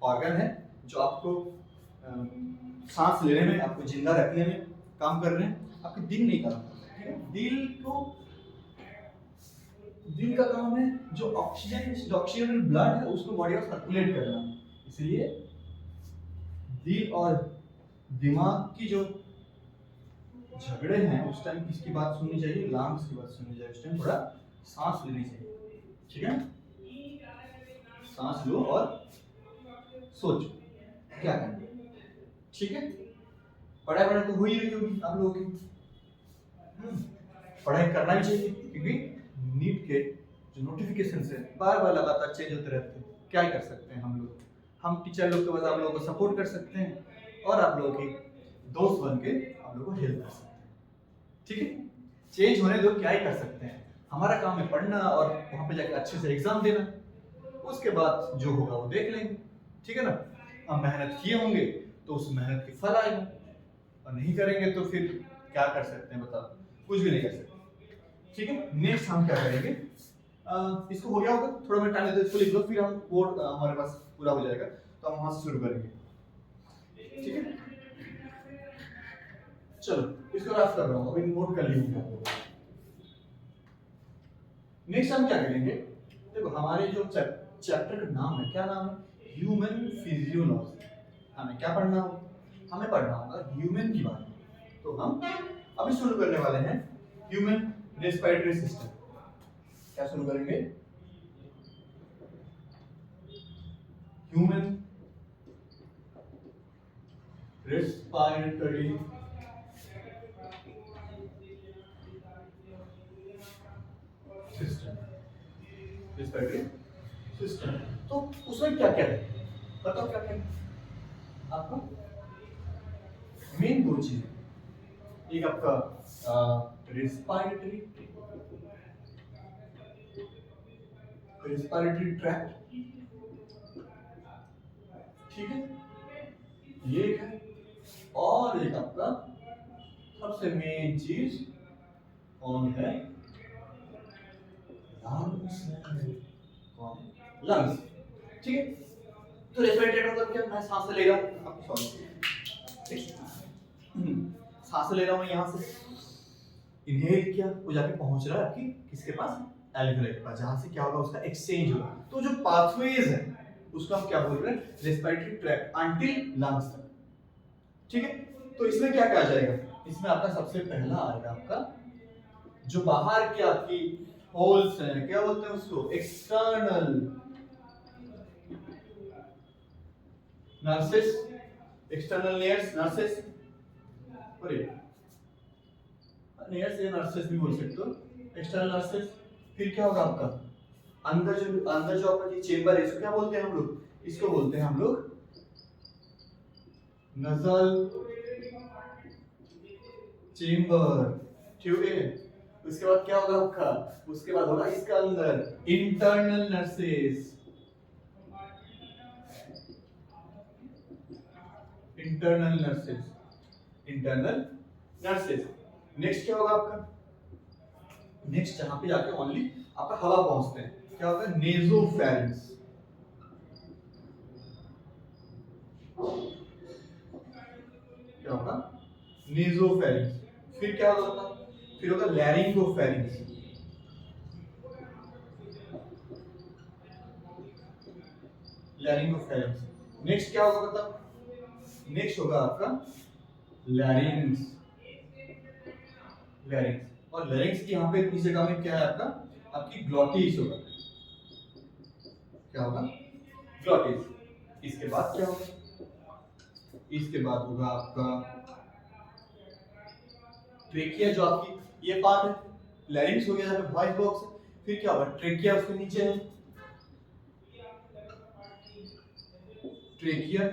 Speaker 1: ऑर्गन है जो आपको सांस लेने में, आपको जिंदा रखने में काम कर रहे हैं। आपके दिल नहीं काम कर रहे हैं। दिल का काम है जो ऑक्सीजन ब्लड है उसको बॉडी में सर्कुलेट करना। इसलिए दिल और दिमाग की जो झगड़े हैं उस टाइम किसकी बात सुननी चाहिए, लंग्स की बात सुननी चाहिए। उस टाइम थोड़ा सांस लेनी चाहिए, ठीक है। सांस लो और सोचो क्या करना है, ठीक है। पढ़ाई तो हो ही रही होगी आप लोगों की। पढ़ाई करना भी चाहिए क्योंकि नीट के जो नोटिफिकेशन है बार बार लगातार चेंज होते रहते हैं। क्या कर सकते हैं हम लोग, हम टीचर लोग तो बस आप लोगों को सपोर्ट कर सकते हैं और आप लोगों के दोस्त बन के आप लोगों को हेल्प कर सकते हैं, ठीक है। चेंज होने दो, क्या ही कर सकते हैं। हमारा काम है पढ़ना और वहां पे जाकर अच्छे से एग्जाम देना, उसके बाद जो होगा वो देख लेंगे, ठीक है ना। हम मेहनत किए होंगे तो उस मेहनत के फल आएगा, और नहीं करेंगे तो फिर क्या कर सकते हैं बताओ, कुछ भी नहीं कर सकते, ठीक है। नेक्स्ट हम क्या करेंगे, इसको हो गया होगा, थोड़ा मैं टाइम देते इसको लिख लो, फिर हम बोर्ड हमारे पास पूरा हो जाएगा तो हम वहां से शुरू करेंगे, ठीक है। चलो इसको रफ कर रहा हूँ, अभी नोट कर लीजिए। नेक्स्ट हम क्या करेंगे, देखो हमारे जो चैप्टर का नाम है, क्या नाम है, ह्यूमन फिजियोलॉजी। हमें क्या पढ़ना होगा, हमें पढ़ना होगा ह्यूमन की बात। तो हम अभी शुरू करने वाले हैं ह्यूमन रेस्पिरेटरी सिस्टम। क्या शुरू करेंगे, human respiratory system, respiratory system. तो उसमें क्या क्या है बताओ, क्या क्या है आपको। मेन दो चीजें, एक आपका रेस्पिरेटरी ट्रैक्ट, ठीक है, ये एक है। और एक आपका सबसे मेन चीज कौन है, लंग्स, ठीक है। तो रेस्पिरेटरी मतलब क्या, मैं सांस ले रहा हूँ, सांस ले रहा हूँ यहाँ से, इनहेल किया, वो जाके पहुंच रहा है आपकी किसके पास, एल्वियोलाई के पास, जहां से क्या होगा उसका एक्सचेंज होगा। तो जो पाथवेज है उसको हम क्या बोल रहे हैं, रेस्पिरेटरी ट्रैक्ट अंटिल लंग्स तक, ठीक है। तो इसमें क्या कहा जाएगा, इसमें आपका सबसे पहला आएगा आपका जो बाहर की आपकी होल्स हैं, क्या बोलते हैं उसको, external nurses, external layers nurses, layers या नर्सेस भी बोल सकते हो, एक्सटर्नल नर्सेस। फिर क्या होगा आपका अंदर जो आपका ये चेंबर है, इसको क्या बोलते हैं हम लोग, इसको बोलते हैं हम लोग नजल चेंबर, ठीक है। उसके बाद क्या होगा आपका, उसके बाद होगा इसका अंदर internal nurses, internal nurses. Next क्या होगा आपका, नेक्स्ट जहां पे जाके ओनली आपका हवा पहुंचते हैं, क्या होगा, नेजोफेरिंक्स, क्या होगा, नेजोफेरिंक्स। फिर क्या होगा, फिर होगा लैरिंगोफेरिंक्स, लैरिंगोफेरिंक्स। नेक्स्ट क्या होगा बताओ, नेक्स्ट होगा आपका लैरिंग्स, लैरिंग्स। और लैरिंग्स की यहाँ पे इस जगह में क्या है आपका, आपकी ग्लॉटिस होगा, क्या होगा, ग्लॉटिस। इसके बाद क्या होगा, इसके बाद होगा आपका ट्रेकिया, जो आपकी ये पार्ट है, लैरिंग्स हो गया जहाँ पे वॉइस बॉक्स है। फिर क्या होगा, ट्रेकिया उसके नीचे है, ट्रेकिया,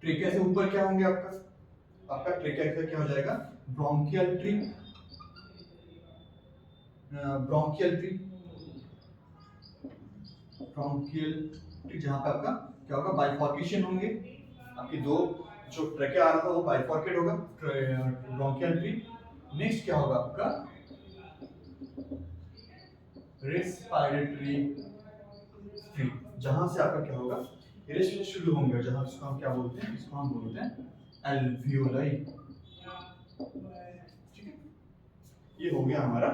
Speaker 1: ट्रेकिया से ऊपर क्या होंगे आपका ट्रेकिया से क्या हो जाएगा, ब्रोंकियल ट्री, ब्रोंकियल ट्री, जहां पे आपका क्या होगा, बाइफॉर्केशन होंगे, आपकी दो जो ट्रेकिया आ रहा था वो बाइफॉर्केट होगा, ब्रोंकियल ट्री। नेक्स्ट क्या होगा आपका रेस्पिरेटरी ट्री, जहां से आपका क्या होगा, रेस्पिरेशन शुरू होंगे, जहां इसको हम क्या बोलते हैं, इसको हम बोलते हैं एल्वियोलाई, ठीक है। ये हो गया हमारा।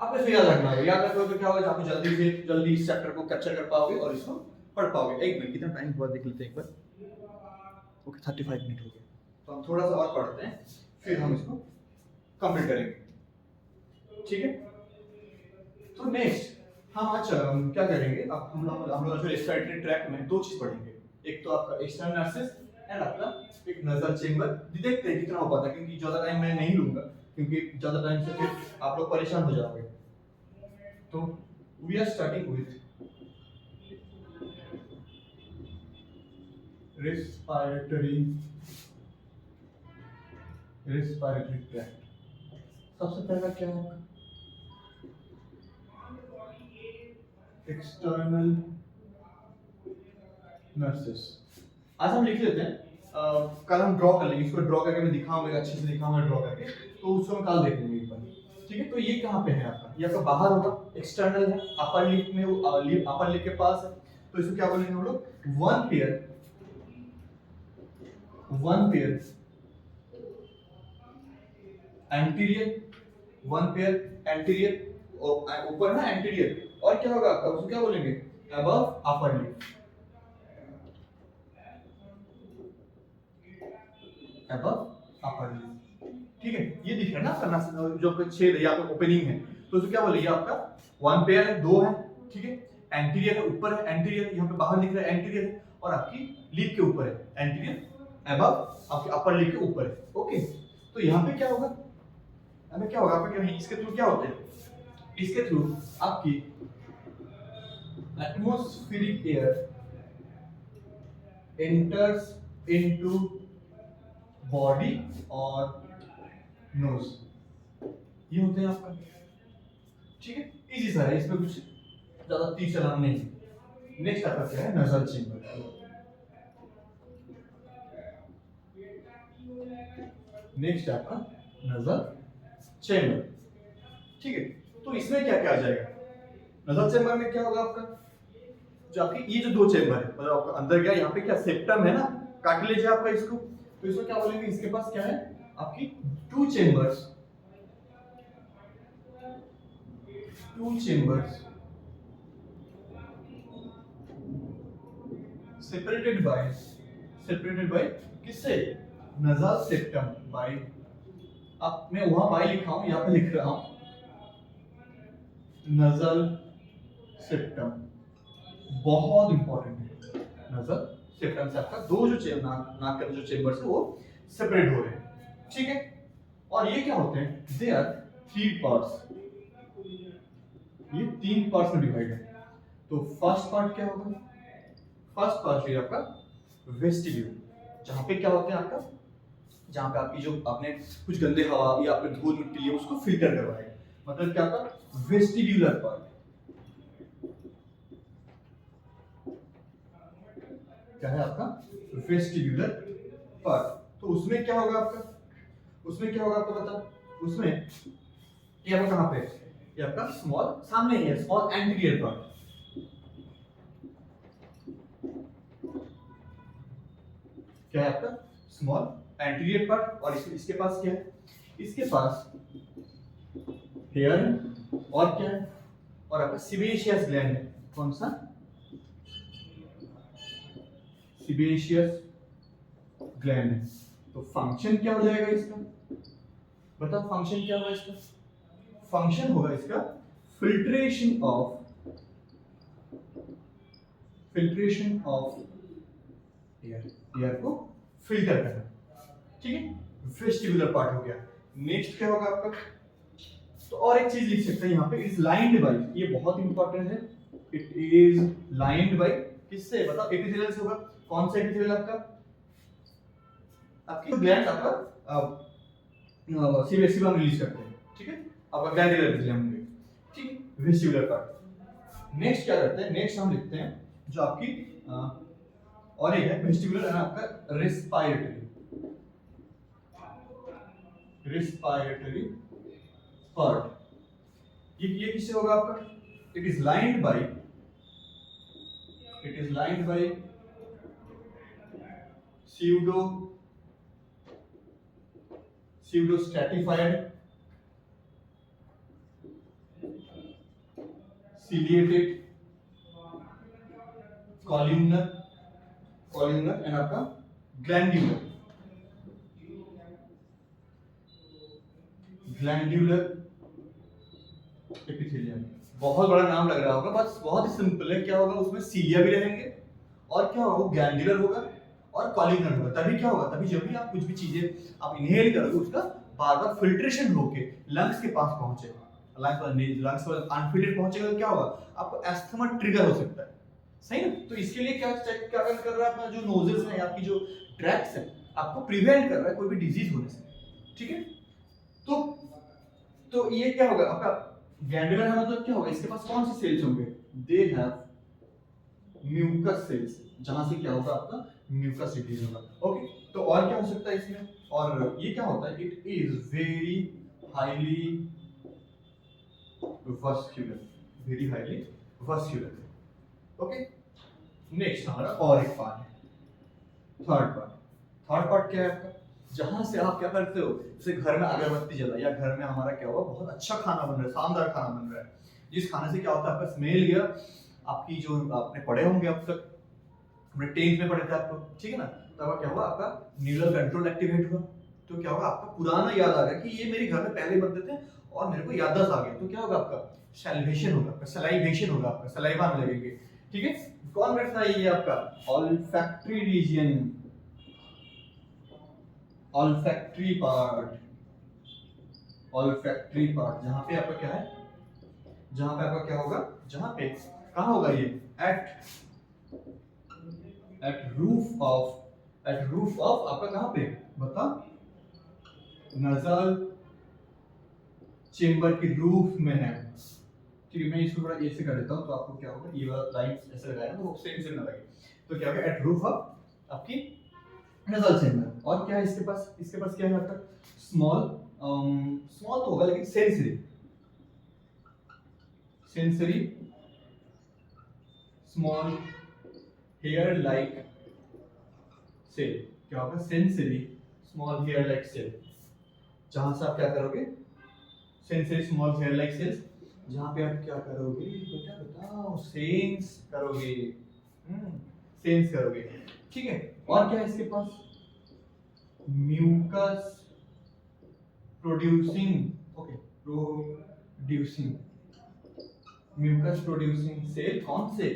Speaker 1: आप ऐसे याद रखना है, याद रखोगे तो क्या होगा, आप जल्दी इस चैप्टर को कैप्चर कर पाओगे और इसको पढ़ पाओगे। एक मिनट, कितना टाइम हुआ देख लेते हैं एक बार। ओके 35 मिनट हो गए, तो हम थोड़ा सा और पढ़ते हैं। फिर हम इसको कंप्लीट करेंगे, ठीक है। तो नेक्स्ट हम आज क्या करेंगे, अब हम लोग जो रेस्पिरेटरी ट्रैक्ट में दो चीज पढ़ेंगे, एक तो आपका एक्सटर्नल नर्सेस एंड आपका एक नजल चेंबर। देखते हैं कितना हो पाता है, क्योंकि ज्यादा टाइम मैं नहीं लूंगा, क्योंकि ज्यादा टाइम से फिर आप लोग परेशान हो जाओगे। तो we are starting with respiratory tract. सबसे पहला क्या है, एक्सटर्नल नर्सेस। आज हम लिख लेते हैं, कल हम ड्रॉ कर लेंगे, इसको ड्रॉ करके मैं दिखाऊंगा, अच्छे से दिखाऊंगा ड्रॉ करके, तो उसको हम कल देख लेंगे एक बार, ठीक है। तो ये कहाँ पे है आपका, ये आपका बाहर होगा, एक्सटर्नल है, अपर लिप में, अपर लिप के पास है, तो इसको क्या बोलेंगे हम लोग, one pair anterior, one pair anterior, ऊपर ना एंटीरियर, और क्या होगा आपका, उसको क्या बोलेंगे, above upper lip, above upper lip, ठीक है। ये दिख रहा है ना आपका जो छेद है या आपका ओपनिंग है, तो उसको क्या बोलेंगे, आपका वन पेयर है, दो है, ठीक है। एंटीरियर है, ऊपर है एंटीरियर, यहाँ पे बाहर दिख रहा है एंटीरियर है, और आपकी लिप के ऊपर है एंटीरियर, अबव आपके अपर लिप के ऊपर है, ओके। तो यहाँ पे क्या होगा, हमें क्या होगा, आपका क्या, इसके थ्रू क्या होते हैं, इसके थ्रू आपकी atmospheric air enters into body और नोज, ये होते हैं आपका, ठीक है। इजी सा है, इसमें कुछ ज्यादा तीर चलाना नहीं। नेक्स्ट आपका क्या है, नजल चेंबर। नेक्स्ट आपका नजल चेंबर, ठीक है। तो इसमें क्या क्या आ जाएगा, नजल चेंबर में क्या होगा आपका, जो आपकी ये जो दो चेंबर है, मतलब आपका अंदर गया, यहाँ पे क्या सेप्टम है ना, कार्टिलेज है आपका, इसको तो इसको क्या बोलेंगे, इसके पास क्या है, आपकी टू चेंबर्स सेपरेटेड बाय किससे, नजल सेप्टम बाय, अब मैं वहां बाय लिखा हूं, यहाँ पे लिख रहा हूं नजल सेप्टम, बहुत इंपॉर्टेंट है। नजल सेप्टम से आपका दो जो नाक के जो चेंबर्स है वो सेपरेट हो रहे हैं, ठीक है। और ये क्या होते हैं, दे आर थ्री पार्ट्स, ये तीन पार्ट्स में डिवाइड है। तो फर्स्ट पार्ट क्या होगा, फर्स्ट पार्ट है आपका वेस्टिब्यूल, जहां पे क्या होते हैं आपका, जहां पे आपकी जो आपने कुछ गंदे हवा या आपने धूल मिट्टी ली उसको फिल्टर करवाएगा, मतलब क्या आपका वेस्टिब्यूलर पार्ट, क्या है आपका वेस्टिब्यूलर पार्ट। तो उसमें क्या होगा आपका, उसमें क्या होगा आपको बताओ, उसमें ये आपका कहां पे है, ये आपका स्मॉल सामने ही है, स्मॉल एंटीरियर पार्ट, क्या है आपका स्मॉल एंटीरियर पार्ट, और इसके पास क्या है, इसके पास हेयर है, और क्या है, और आपका सीबेशियस ग्लैंड है, कौन सा, सीबेशियस ग्लैंड है। तो फंक्शन क्या हो जाएगा इसका, बताओ फंक्शन क्या होगा इसका, फंक्शन होगा इसका फिल्ट्रेशन ऑफ एयर को फिल्टर करना, ठीक है। वेस्टिबुलर पार्ट हो गया। नेक्स्ट क्या होगा आपका, तो और एक चीज लिख सकते हैं यहाँ पे, इज लाइंड बाय, ये बहुत इंपॉर्टेंट है, इट इज लाइंड बाय किससे, बताओ एपिथेलियल से होगा, कौन सा एपिथेलियल आपका, आपकी ग्लैंड आपका सीबेसिबम रिलीज करते हैं, ठीक है, आपका ग्लैंडुलर एपिथेलियम होंगे, ठीक है, वेस्टिबुलर पार्ट। नेक्स्ट क्या करते हैं, नेक्स्ट हम लिखते हैं जो आपकी और एक है वेस्टिबुलर है आपका रेस्पिरेटरी पार्ट, ये किससे होगा आपका, it is lined by pseudo stratified ciliated columnar and आपका glandular ग्लैंड्यूलर एपिथेलियम। बहुत बड़ा नाम लग रहा होगा, बस बहुत ही सिंपल है। क्या होगा उसमें, सीलिया भी रहेंगे और क्या होगा वो ग्लैंड्यूलर होगा और कॉलिग्नर होगा। तभी क्या होगा, तभी जब भी आप कुछ भी चीजें आप इनहेल करोगे उसका बार बार फिल्ट्रेशन होके लंग्स के पास पहुंचेगा। लंग्स पर अनफिल्टर्ड पहुंचेगा तो क्या होगा, आपको अस्थमा ट्रिगर हो सकता है। सही ना। तो इसके लिए क्या चेक क्या कर रहा है, अपना जो नोजेस है, आपकी जो ट्रैक्स है, आपको प्रिवेंट कर रहा है कोई भी डिजीज होने से। ठीक है। तो ये क्या होगा आपका ग्लैंडुलर है, मतलब क्या होगा, इसके पास कौन सी सेल्स होंगे, दे हैव म्यूकस सेल्स, जहां से क्या होगा आपका म्यूकस रिलीज होगा। ओके, तो और क्या हो सकता है इसमें, और ये क्या होता है, it is very highly vascular, very highly vascular. Okay, next हमारा और एक पार्ट है, थर्ड पार्ट क्या है आपका, जहां से आप क्या करते हो, जैसे घर में अगरबत्ती जला या घर में हमारा क्या हुआ बहुत अच्छा खाना बन रहा है, शानदार खाना बन रहा है, जिस खाने से क्या होता है आपका स्मेल गया, आपकी जो आपने पढ़े होंगे अब तक, हमने 10th में पढ़े थे आपको, ठीक है ना। तब क्या हुआ आपका न्यूरल कंट्रोल एक्टिवेट हुआ, तो क्या होगा आपका पुराना याद आ गया कि ये मेरे घर में पहले बनते थे और मेरे को याददाश्त आ गया, तो क्या होगा आपका सैलिवेशन होगा, सलाइवेशन होगा, आपका सलाइवा आने लगेंगे। ठीक है, कौन बैठता है ये आपका olfactory region, olfactory part, olfactory part, जहां पे आपका क्या है, जहां पे आपका क्या होगा, जहां पे कहां होगा ये, एट रूफ ऑफ आपका कहां पे बता, नजल चेंबर की रूफ में है। ठीक है, मैं इसको थोड़ा ऐसे कर देता हूं तो आपको क्या होगा, ये वाला लाइन ऐसे लगाया ना तो सेम सेम ना लगे, तो क्या होगा एट रूफ ऑफ आपकी नजल चेंबर। और क्या है इसके पास क्या है आपका स्मॉल स्मॉल तो होगा लेकिन sensory small hair like cell, क्या होगा sensory small hair like cell, जहां से आप क्या करोगे sensory small hair like cells, जहां पे आप क्या करोगे बेटा बताओ, सेंस करोगे, सेंस करोगे। ठीक है, और क्या है इसके पास, mucus producing, okay producing mucus producing cell, कौन से,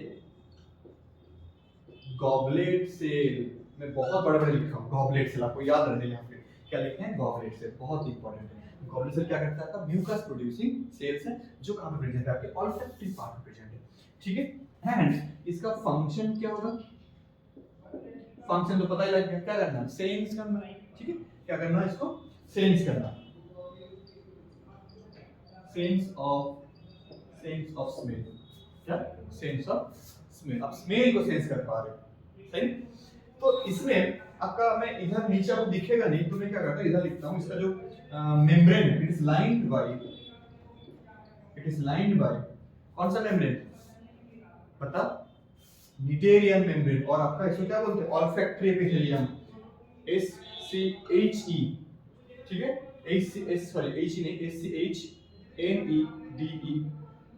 Speaker 1: गॉबलेट सेल। मैं बहुत बड़े बड़े लिखा हूँ, गॉबलेट सेल आपको याद रहे, यहाँ पे क्या लिखे हैं, गॉबलेट सेल, बहुत इंपॉर्टेंट है। गॉबलेट सेल क्या करता है, म्यूकस प्रोड्यूसिंग सेल्स है, जो कहां पे प्रेजेंट है, आपके ऑल्फैक्टरी पार्ट में प्रेजेंट है। ठीक है, एंड इसका फंक्शन क्या होगा, फंक्शन तो पता ही लग गया, क्या करना है, सेंस करना। ठीक है, क्या करना है, इसको सेंस करना, सेंस ऑफ स्मेल, क्या सेंस ऑफ स्मेल, आप स्मेल को सेंस कर पा रहे हो। सही, तो इसमें आपका मैं इधर नीचे आपको दिखेगा नहीं तो मैं क्या करता हूं, इधर लिखता हूं, इसका जो मेम्ब्रेन है, इट इज लाइंड बाय कौन सा मेम्ब्रेन पता, निटेरियन मेम्ब्रेन, और आपका इसको क्या बोलते हैं, ऑल्फैक्टरी एपिथेलियम, SCHE। ठीक है, SCHE नहीं, SCHNEDE,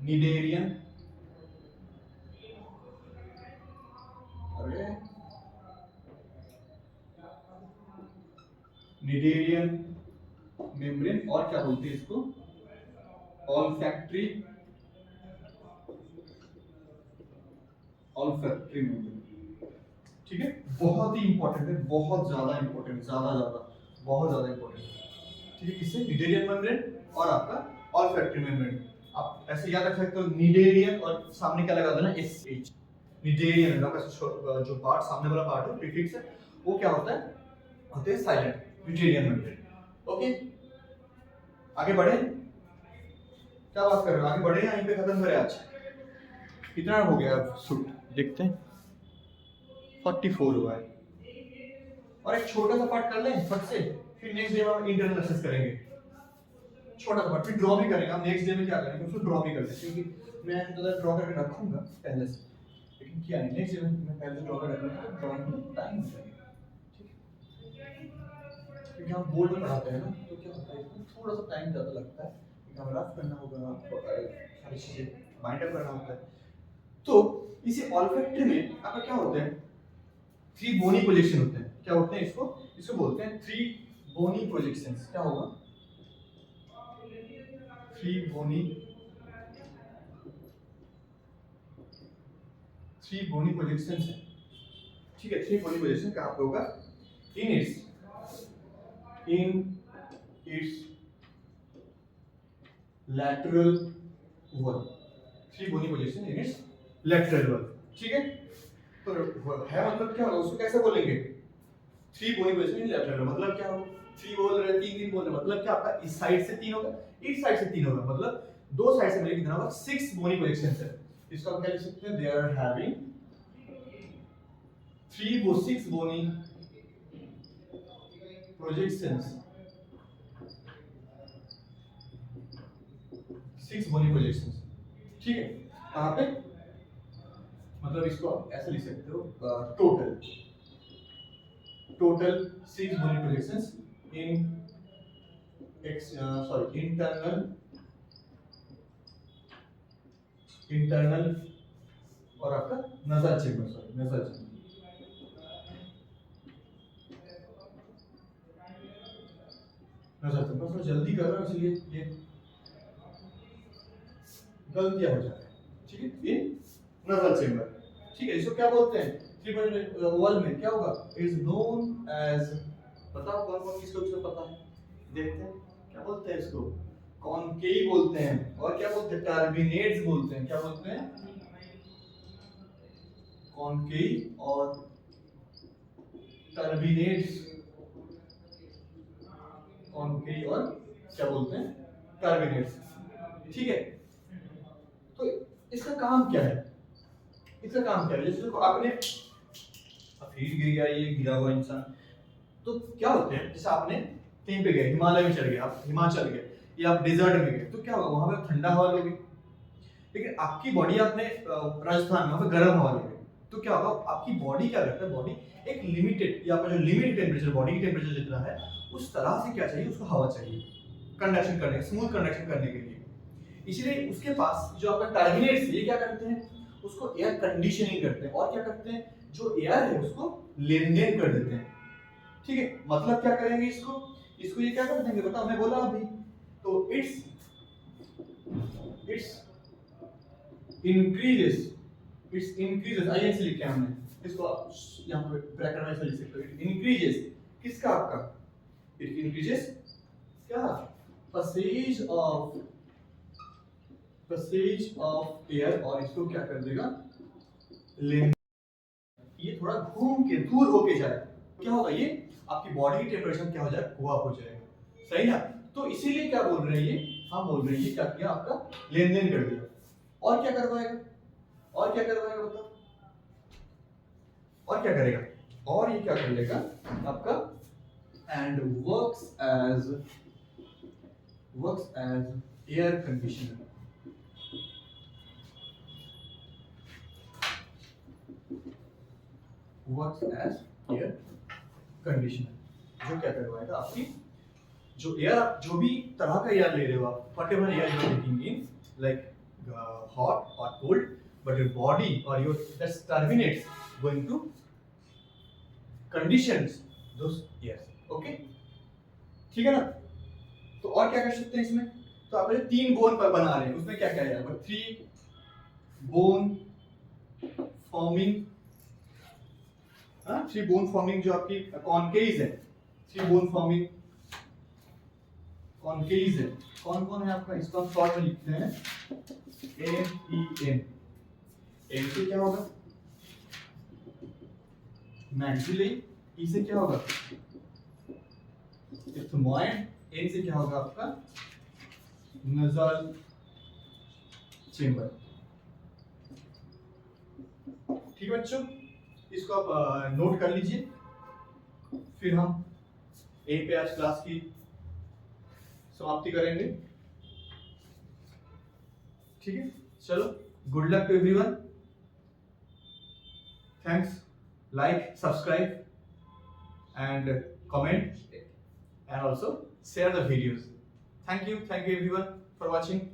Speaker 1: निडेरियन, अरे निडेरियन मेम्ब्रेन, और क्या बोलते हैं इसको, ऑल्फैक्टरी मेम्ब्रेन। ठीक है, बहुत ही इंपॉर्टेंट है, बहुत ज्यादा इंपॉर्टेंट, बहुत ज्यादा इंपॉर्टेंट। ठीक है, किससे, निडेरियन मेम्ब्रेन और आपका ऑल्फैक्टरी मेम्ब्रेन। आप ऐसे याद रख सकते हो, निडेरियन और सामने क्या लगा देना, SH, निडेरियन का जो पार्ट सामने वाला पार्ट है, प्रीफिक्स है, वो क्या होता है, होते हैं साइलेंट, निडेरियन मेम्ब्रेन। ओके, आगे बढ़े, क्या बात कर रहे हो, आगे बढ़े, यहीं पे खत्म करें आज, कितना हो गया अब शूट देखते हैं, 44 हुआ है, और एक छोटा सा पार्ट कर लें फट से, फिर नेक्स्ट डे में हम इंटरनल असेस करेंगे, छोटा सा पार्ट, फिर ड्रॉ भी करेंगे। हम नेक्स्ट डे में क्या करेंगे, उसको ड्रॉ भी करते हैं, क्योंकि मैं तो ड्रॉ करके रखूंगा पहले से, लेकिन क्या नहीं, नेक्स्ट डे में मैं पहले से ड्रॉ कर रखूंगा, तो ड्राइंग में टाइम लगेगा। ठीक है, क्योंकि हम बोर्ड में पढ़ाते हैं ना, तो क्या होता है इसमें थोड़ा सा टाइम ज़्यादा लगता है, क्योंकि हमें रफ करना होगा, सारी चीज़ें बाइंड अप करना होता है। तो इसी ऑल्फैक्टरी में आपका क्या होता है, 3 बोनी प्रोजेक्शन होते हैं, क्या होते हैं, इसको बोलते हैं 3 बोनी प्रोजेक्शंस। क्या होगा, थ्री बोनी प्रोजेक्शन है, ठीक है। थ्री बोनी प्रोजेक्शन कहाँ पे होगा? In its lateral wall, three bony projection in its lateral wall, ठीक है। तो है मतलब क्या होगा, उसको कैसे बोलेंगे? Three bony projection in lateral wall मतलब क्या होगा? थ्री बोल रहे, तीन बोल रहे, मतलब क्या आपका इस साइड से तीन होगा, इस साइड से तीन होगा, मतलब दो साइड से मिलके कितना होगा? सिक्स बोनी प्रोजेक्शन है। इसको हम क्या लिख सकते हैं? They are having six bony projections, six bony projections, ठीक है। कहाँ पे? मतलब इसको आप ऐसे लिख सकते हो, total six bony projections in internal और आपका नजर चेंबर, थोड़ा जल्दी कर रहा हूँ इसलिए ये गलतियां हो जाती है, ठीक है। इन नजर चेंबर, ठीक है। इसको क्या बोलते हैं? थ्री वॉल में क्या होगा? इज नोन एज, बताओ कौन कौन किसको पता है? देखते हैं क्या बोलते हैं इसको। कॉनकेव बोलते हैं, और क्या बोलते हैं? टर्बिनेट्स बोलते हैं। क्या बोलते हैं? कॉनकेव और टर्बिनेट्स, कॉनकेव और क्या बोलते हैं? टर्बिनेट्स, ठीक है। तो इसका काम क्या है? जैसे देखो आपने फिर गिर गया, ये गिरा हुआ इंसान, तो क्या होते हैं? जैसे आपने कहीं पे गए, हिमालय में चढ़ गए, आप हिमाचल गए या आप डेजर्ट में गए, तो क्या होगा? वहां पे ठंडा हवा लोगे, लेकिन आपकी बॉडी, आपने राजस्थान में गर्म हवा लोगे, तो क्या होगा? आपकी बॉडी क्या करता है? बॉडी एक लिमिटेड, या आपका जो लिमिटेड टेम्परेचर, बॉडी की टेम्परेचर जितना है उस तरह से क्या चाहिए? उसको हवा चाहिए कंडक्शन करने, स्मूथ कंडक्शन करने के लिए। इसलिए उसके पास जो आपका टर्बिनेट्स है, ये क्या करते हैं? उसको एयर कंडीशनिंग करते हैं, और क्या करते हैं? जो एयर है उसको लेन देन कर देते हैं, ठीक है। मतलब क्या करेंगे? इसको ये क्या कर देंगे? बताओ, मैं बोला अभी, तो इट्स इंक्रीजेस, आई ऐसे लिखा है हमने, इसको यहाँ पे ब्रैकेट में ऐसे लिख सकते हो। इट इंक्रीजेस किसका? आपका इट इंक्रीजेस क्या? पैसेज ऑफ एयर, और इसको क्या कर देगा? लेन, ये थोड़ा घूम के दूर होके जाए, क्या होगा? ये आपकी बॉडी की टेम्परेचर क्या हो जाएगा? गो अप हो जाएगा, सही ना? तो इसीलिए क्या बोल रहे हैं ये? हम बोल रहे हैं ये क्या किया? आपका लेन देन कर दिया। और क्या करवाएगा? बताओ, और क्या करेगा? और ये क्या कर लेगा आपका? And works as air conditioner, जो क्या करवाएगा? आपकी जो एयर, आप जो भी तरह का एयर ले रहे हो, आप whatever air you are taking in, like hot or cold, but your body or your that terminates going to conditions those airs, okay, ठीक है ना? तो और क्या कर सकते हैं इसमें? तो आप तीन बोन पर बना रहे हैं, उसमें क्या क्या है? थ्री बोन फॉर्मिंग, जो आपकी कॉनकेव्स है, थ्री बोन फॉर्मिंग कॉनकेव्स है। कौन कौन है आपका? इसको हम शॉर्ट में लिखते हैं MEN। एम से क्या होगा? मैक्सिलरी। ई से क्या होगा? इथमॉइड। एन से क्या होगा आपका? नजल चेंबर, ठीक है बच्चों, इसको आप नोट कर लीजिए। फिर हम यहीं पे आज क्लास की समाप्ति करेंगे, ठीक है। चलो, good luck to everyone, thanks, like, subscribe and comment and also share the videos. Thank you everyone for watching.